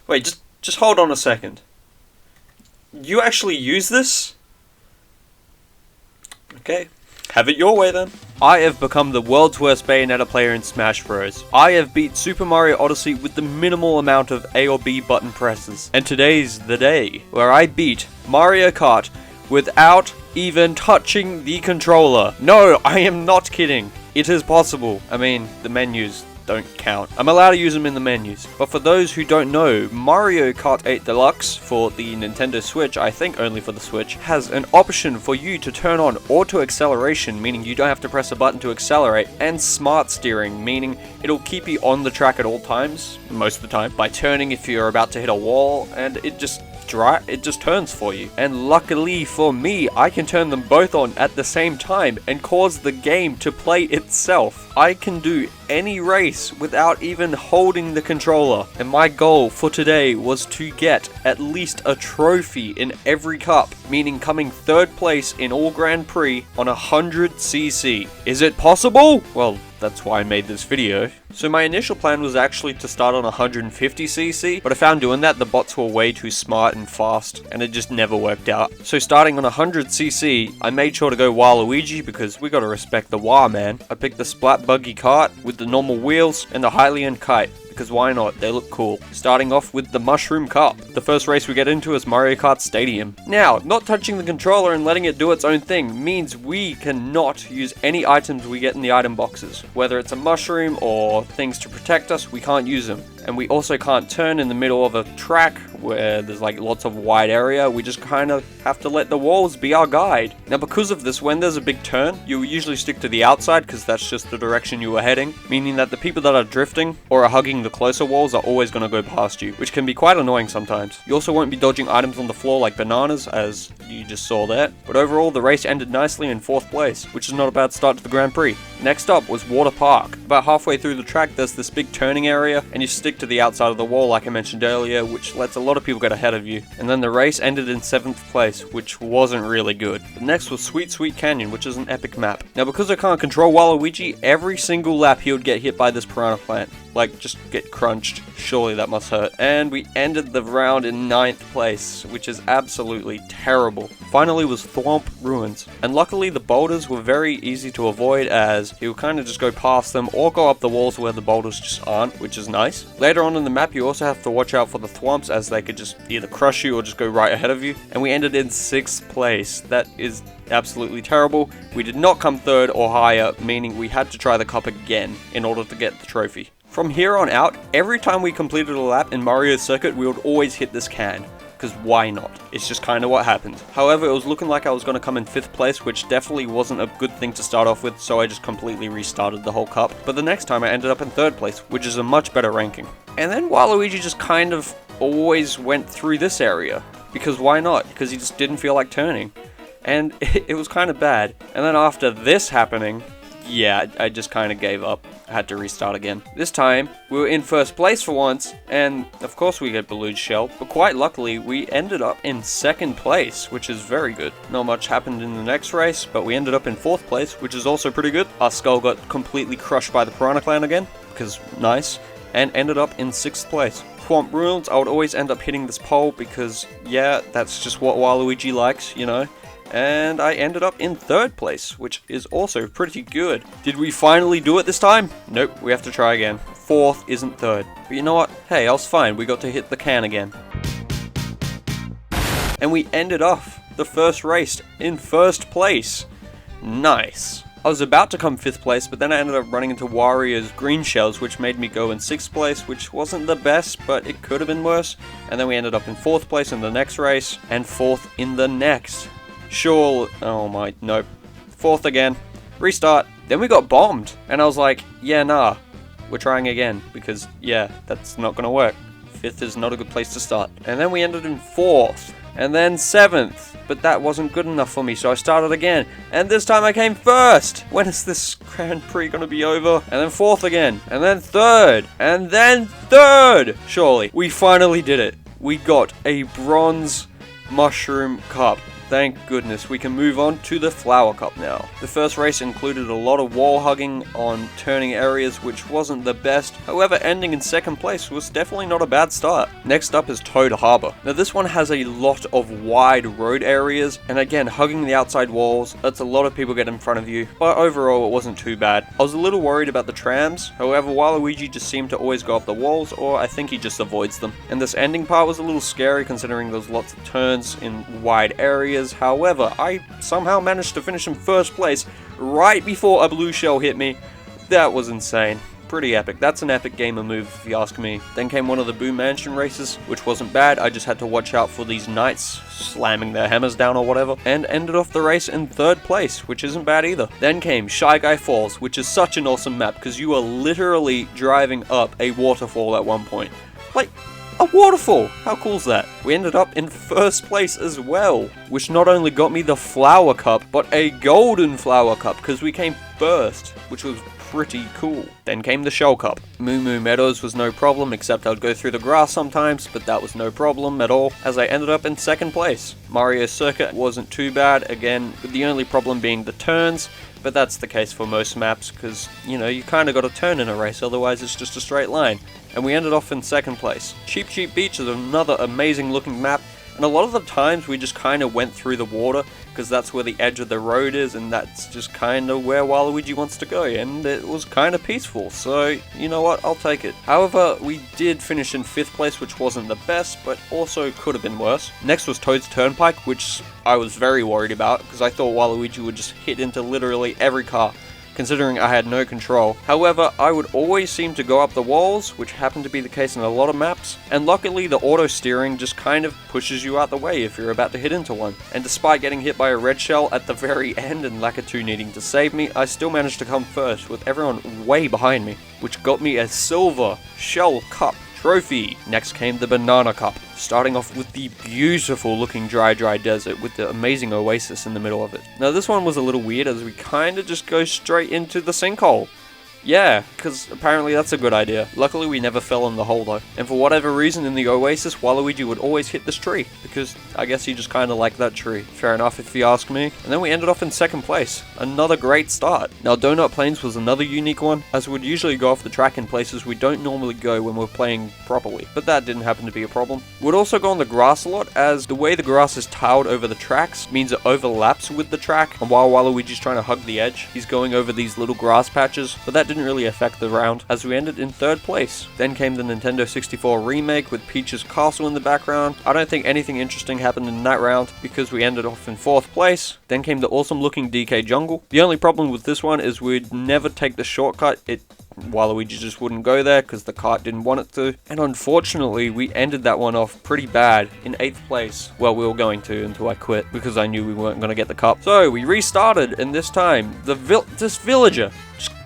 Wait, just hold on a second. You actually use this? Okay. Have it your way then. I have become the world's worst Bayonetta player in Smash Bros. I have beat Super Mario Odyssey with the minimal amount of A or B button presses. And today's the day where I beat Mario Kart without even touching the controller. No, I am not kidding. It is possible. I mean, the menus don't count. I'm allowed to use them in the menus. But for those who don't know, Mario Kart 8 Deluxe for the Nintendo Switch, I think only for the Switch, has an option for you to turn on auto acceleration, meaning you don't have to press a button to accelerate, and smart steering, meaning it'll keep you on the track at all times, most of the time, by turning if you're about to hit a wall, and it just turns for you. And luckily for me, I can turn them both on at the same time and cause the game to play itself. I can do any race without even holding the controller. And my goal for today was to get at least a trophy in every cup, meaning coming third place in all Grand Prix on 100cc. Is it possible? Well, that's why I made this video. So my initial plan was actually to start on 150cc, but I found doing that the bots were way too smart and fast, and it just never worked out. So starting on 100cc, I made sure to go Waluigi because we gotta respect the Wah man. I picked the Splat Buggy Kart with the normal wheels and the Hylian Kite, because why not? They look cool. Starting off with the Mushroom Cup. The first race we get into is Mario Kart Stadium. Now, not touching the controller and letting it do its own thing means we cannot use any items we get in the item boxes. Whether it's a mushroom or things to protect us, we can't use them. And we also can't turn in the middle of a track where there's like lots of wide area. We just kind of have to let the walls be our guide. Now because of this, when there's a big turn, you usually stick to the outside because that's just the direction you were heading, meaning that the people that are drifting or are hugging the closer walls are always going to go past you, which can be quite annoying sometimes. You also won't be dodging items on the floor like bananas, as you just saw there. But overall, the race ended nicely in 4th place, which is not a bad start to the Grand Prix. Next up was Water Park. About halfway through the track, there's this big turning area, and you stick to the outside of the wall like I mentioned earlier, which lets a lot of people get ahead of you. And then the race ended in 7th place, which wasn't really good. But next was Sweet Sweet Canyon, which is an epic map. Now because I can't control Waluigi, every single lap he would get hit by this piranha plant. Like, just get crunched. Surely that must hurt. And we ended the round in 9th place, which is absolutely terrible. Finally was Thwomp Ruins. And luckily the boulders were very easy to avoid, as you kind of just go past them or go up the walls where the boulders just aren't, which is nice. Later on in the map you also have to watch out for the thwomps, as they could just either crush you or just go right ahead of you. And we ended in 6th place. That is absolutely terrible. We did not come 3rd or higher, meaning we had to try the cup again in order to get the trophy. From here on out, every time we completed a lap in Mario's circuit, we would always hit this can. Because why not? It's just kind of what happened. However, it was looking like I was going to come in 5th place, which definitely wasn't a good thing to start off with, so I just completely restarted the whole cup. But the next time I ended up in 3rd place, which is a much better ranking. And then Waluigi just kind of always went through this area. Because why not? Because he just didn't feel like turning. And it was kind of bad. And then after this happening, yeah, I just kind of gave up. I had to restart again. This time, we were in 1st place for once, and of course we get Balloon Shell, but quite luckily, we ended up in 2nd place, which is very good. Not much happened in the next race, but we ended up in 4th place, which is also pretty good. Our skull got completely crushed by the Piranha Clan again, because nice, and ended up in 6th place. Thwomp Ruins, I would always end up hitting this pole because, yeah, that's just what Waluigi likes, you know. And I ended up in 3rd place, which is also pretty good. Did we finally do it this time? Nope, we have to try again. 4th isn't 3rd. But you know what? Hey, I was fine. We got to hit the can again. And we ended off the first race in 1st place. Nice. I was about to come 5th place, but then I ended up running into Wario's green shells, which made me go in 6th place, which wasn't the best, but it could have been worse. And then we ended up in 4th place in the next race, and 4th in the next. Sure, oh my, nope. 4th again. Restart. Then we got bombed. And I was like, yeah, nah. We're trying again. Because, yeah, that's not gonna work. 5th is not a good place to start. And then we ended in 4th. And then 7th. But that wasn't good enough for me, so I started again. And this time I came 1st. When is this Grand Prix gonna be over? And then 4th again. And then 3rd. And then 3rd! Surely. We finally did it. We got a bronze mushroom cup. thank goodness, we can move on to the Flower Cup now. The first race included a lot of wall hugging on turning areas, which wasn't the best. However, ending in second place was definitely not a bad start. Next up is Toad Harbor. Now this one has a lot of wide road areas, and again, hugging the outside walls, lets a lot of people get in front of you, but overall it wasn't too bad. I was a little worried about the trams, however, Waluigi just seemed to always go up the walls, or I think he just avoids them. And this ending part was a little scary considering there's lots of turns in wide areas. However, I somehow managed to finish in first place right before a blue shell hit me. That was insane. Pretty epic. That's an epic gamer move if you ask me. Then came one of the Boom Mansion races, which wasn't bad. I just had to watch out for these knights slamming their hammers down or whatever, and ended off the race in third place, which isn't bad either. Then came Shy Guy Falls, which is such an awesome map because you are literally driving up a waterfall at one point. Like, a waterfall! How cool is that? We ended up in first place as well, which not only got me the Flower Cup, but a Golden Flower Cup, because we came first, which was pretty cool. Then came the Shell Cup. Moo Moo Meadows was no problem, except I'd go through the grass sometimes, but that was no problem at all, as I ended up in second place. Mario Circuit wasn't too bad, again, with the only problem being the turns, but that's the case for most maps, because, you know, you kind of got to turn in a race, otherwise it's just a straight line. And we ended off in second place. Cheap Cheap Beach is another amazing looking map, and a lot of the times we just kind of went through the water, because that's where the edge of the road is, and that's just kind of where Waluigi wants to go, and it was kind of peaceful, so you know what, I'll take it. However, we did finish in 5th place, which wasn't the best, but also could have been worse. Next was Toad's Turnpike, which I was very worried about, because I thought Waluigi would just hit into literally every car, considering I had no control. However, I would always seem to go up the walls, which happened to be the case in a lot of maps, and luckily the auto steering just kind of pushes you out the way if you're about to hit into one. And despite getting hit by a red shell at the very end and Lakitu needing to save me, I still managed to come first with everyone way behind me, which got me a Silver Shell Cup trophy. Next came the Banana Cup, starting off with the beautiful looking dry desert with the amazing oasis in the middle of it. Now this one was a little weird as we kind of just go straight into the sinkhole. Yeah, because apparently that's a good idea. Luckily we never fell in the hole though. And for whatever reason in the oasis, Waluigi would always hit this tree, because I guess he just kind of liked that tree. Fair enough if you ask me. And then we ended off in second place. Another great start. Now Donut Plains was another unique one, as we'd usually go off the track in places we don't normally go when we're playing properly. But that didn't happen to be a problem. We'd also go on the grass a lot, as the way the grass is tiled over the tracks means it overlaps with the track, and while Waluigi's trying to hug the edge, he's going over these little grass patches, but that didn't really affect the round, as we ended in third place. Then came the Nintendo 64 remake with Peach's castle in the background. I don't think anything interesting happened in that round, because we ended off in fourth place. Then came the awesome looking DK Jungle. The only problem with this one is we'd never take the shortcut. Waluigi just wouldn't go there because the cart didn't want it to, and unfortunately we ended that one off pretty bad in 8th place. Well, we were going to until I quit because I knew we weren't going to get the cup. So we restarted, and this time this villager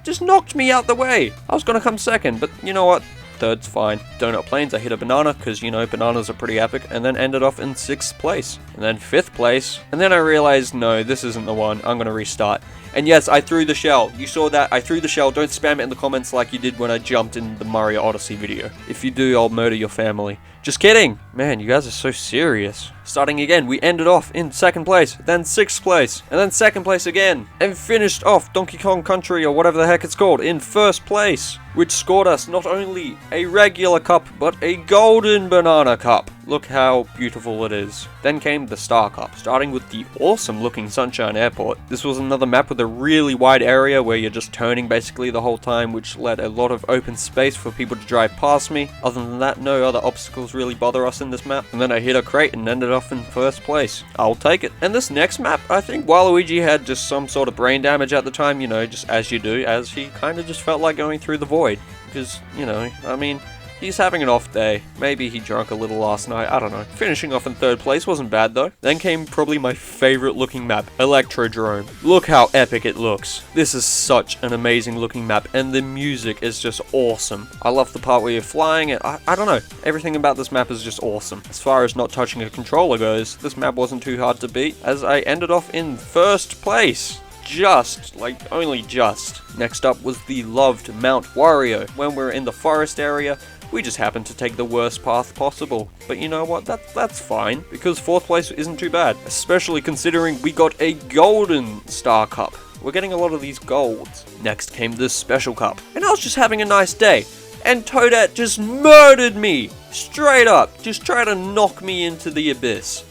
just knocked me out the way. I was going to come second, but you know what? Third's fine. Donut Plains, I hit a banana because, you know, bananas are pretty epic, and then ended off in 6th place, and then 5th place, and then I realized, no, this isn't the one. I'm going to restart. And yes, I threw the shell. You saw that. I threw the shell. Don't spam it in the comments like you did when I jumped in the Mario Odyssey video. If you do, I'll murder your family. Just kidding. Man, you guys are so serious. Starting again, we ended off in 2nd place, then 6th place, and then 2nd place again, and finished off Donkey Kong Country, or whatever the heck it's called, in 1st place, which scored us not only a regular cup, but a golden banana cup. Look how beautiful it is. Then came the Star Cup, starting with the awesome looking Sunshine Airport. This was another map with a really wide area where you're just turning basically the whole time, which led a lot of open space for people to drive past me. Other than that, no other obstacles really bother us in this map. And then I hit a crate and ended off in 1st place. I'll take it. And this next map, I think Waluigi had just some sort of brain damage at the time, you know, just as you do, as he kind of just felt like going through the void. Because, you know, I mean, he's having an off day. Maybe he drank a little last night, I don't know. Finishing off in 3rd place wasn't bad though. Then came probably my favorite looking map, Electrodrome. Look how epic it looks. This is such an amazing looking map, and the music is just awesome. I love the part where you're flying, and I don't know. Everything about this map is just awesome. As far as not touching a controller goes, this map wasn't too hard to beat, as I ended off in 1st place. Only just. Next up was the loved Mount Wario. When we're in the forest area, We just happened to take the worst path possible. But you know what, that's fine, because 4th place isn't too bad, especially considering we got a golden star cup. We're getting a lot of these golds. Next came this special cup, and I was just having a nice day, and Toadette just murdered me! Straight up, just tried to knock me into the abyss.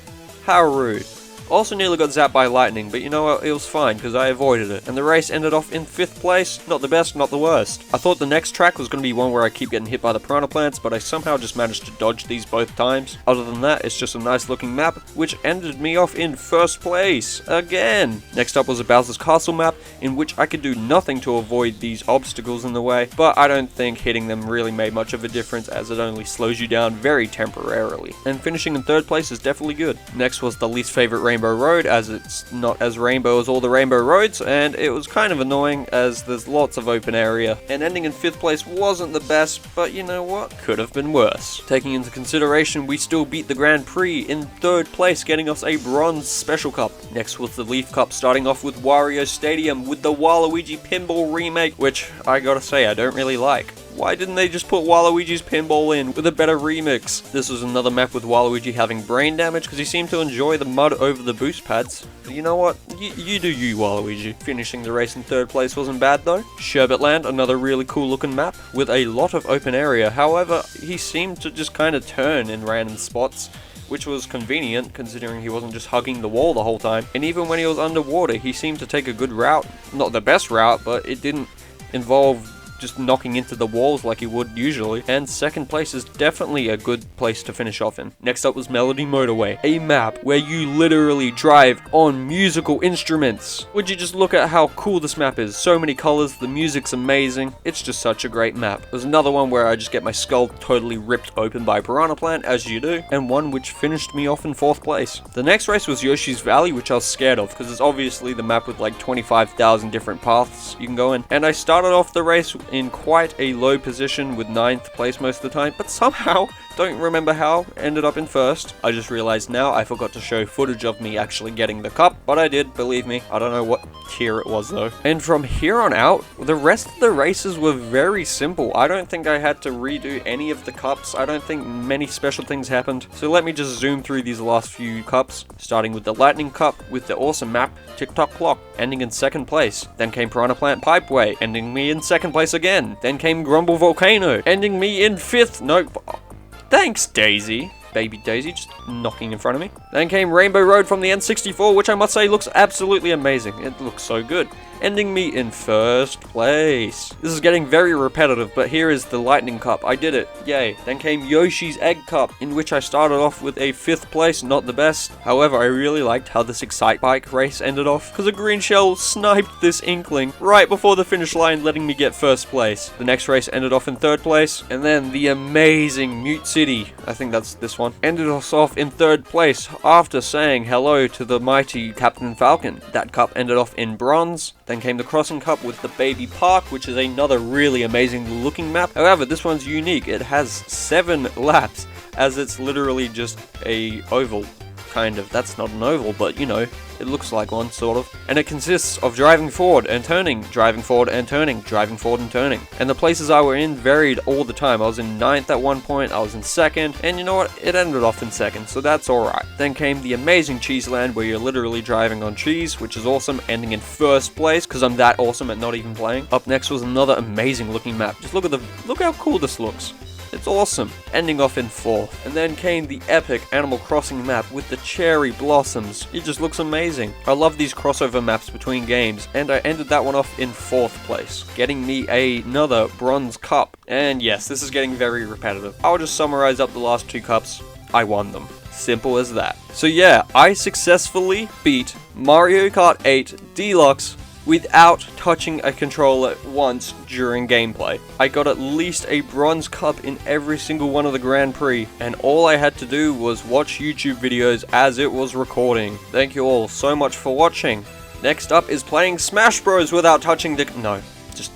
How rude. Also nearly got zapped by lightning, but you know what, it was fine because I avoided it. And the race ended off in 5th place. Not the best, not the worst. I thought the next track was going to be one where I keep getting hit by the piranha plants, but I somehow just managed to dodge these both times. Other than that, it's just a nice looking map, which ended me off in 1st place again. Next up was a Bowser's Castle map, in which I could do nothing to avoid these obstacles in the way, but I don't think hitting them really made much of a difference, as it only slows you down very temporarily. And finishing in 3rd place is definitely good. Next was the least favorite Rainbow Road, as it's not as rainbow as all the rainbow roads, and it was kind of annoying as there's lots of open area. And ending in 5th place wasn't the best, but you know what? Could have been worse. Taking into consideration, we still beat the Grand Prix in 3rd place, getting us a bronze special cup. Next was the Leaf Cup, starting off with Wario Stadium with the Waluigi Pinball remake, which I gotta say I don't really like. Why didn't they just put Waluigi's Pinball in with a better remix? This was another map with Waluigi having brain damage because he seemed to enjoy the mud over the boost pads. But you know what? You do you, Waluigi. Finishing the race in 3rd place wasn't bad though. Sherbetland, another really cool looking map with a lot of open area. However, he seemed to just kind of turn in random spots, which was convenient considering he wasn't just hugging the wall the whole time. And even when he was underwater, he seemed to take a good route. Not the best route, but it didn't involve just knocking into the walls like he would usually. And 2nd place is definitely a good place to finish off in. Next up was Melody Motorway, a map where you literally drive on musical instruments. Would you just look at how cool this map is? So many colors, the music's amazing. It's just such a great map. There's another one where I just get my skull totally ripped open by a piranha plant, as you do, and one which finished me off in 4th place. The next race was Yoshi's Valley, which I was scared of because it's obviously the map with like 25,000 different paths you can go in. And I started off the race in quite a low position with 9th place most of the time, but somehow, don't remember how, ended up in 1st. I just realized now I forgot to show footage of me actually getting the cup, but I did, believe me. I don't know what tier it was though. And from here on out, the rest of the races were very simple. I don't think I had to redo any of the cups. I don't think many special things happened. So let me just zoom through these last few cups, starting with the Lightning Cup with the awesome map Tick-Tock Clock, ending in 2nd place. Then came Piranha Plant Pipeway, ending me in 2nd place again. Then came Grumble Volcano, ending me in 5th. Nope. Thanks, Daisy. Baby Daisy just knocking in front of me. Then came Rainbow Road from the N64, which I must say looks absolutely amazing. It looks so good. Ending me in 1st place. This is getting very repetitive, but here is the Lightning Cup. I did it. Yay. Then came Yoshi's Egg Cup, in which I started off with a 5th place, not the best. However, I really liked how this Excite Bike race ended off, because a green shell sniped this Inkling right before the finish line, letting me get 1st place. The next race ended off in 3rd place, and then the amazing Mute City, I think that's this one, ended us off in 3rd place after saying hello to the mighty Captain Falcon. That cup ended off in bronze. Then came the Crossing Cup with the Baby Park, which is another really amazing looking map. However, this one's unique. It has 7 laps, as it's literally just a oval. Kind of. That's not an oval, but you know, it looks like one, sort of. And it consists of driving forward and turning, driving forward and turning, driving forward and turning. And the places I were in varied all the time. I was in 9th at one point, I was in 2nd, and you know what? It ended off in 2nd, so that's alright. Then came the amazing Cheese Land, where you're literally driving on cheese, which is awesome, ending in 1st place, because I'm that awesome at not even playing. Up next was another amazing looking map. Just look how cool this looks. It's awesome, ending off in 4th. And then came the epic Animal Crossing map with the cherry blossoms. It just looks amazing. I love these crossover maps between games, and I ended that one off in 4th place, getting me another bronze cup. And yes, this is getting very repetitive. I'll just summarize up the last 2 cups. I won them. Simple as that. So yeah, I successfully beat Mario Kart 8 Deluxe without touching a controller once during gameplay. I got at least a bronze cup in every single one of the Grand Prix, and all I had to do was watch YouTube videos as it was recording. Thank you all so much for watching. Next up is playing Smash Bros without touching the...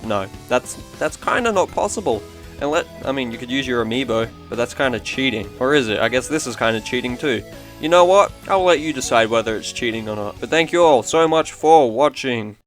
No. That's kinda not possible. And I mean, you could use your amiibo, but that's kinda cheating. Or is it? I guess this is kinda cheating too. You know what? I'll let you decide whether it's cheating or not. But thank you all so much for watching.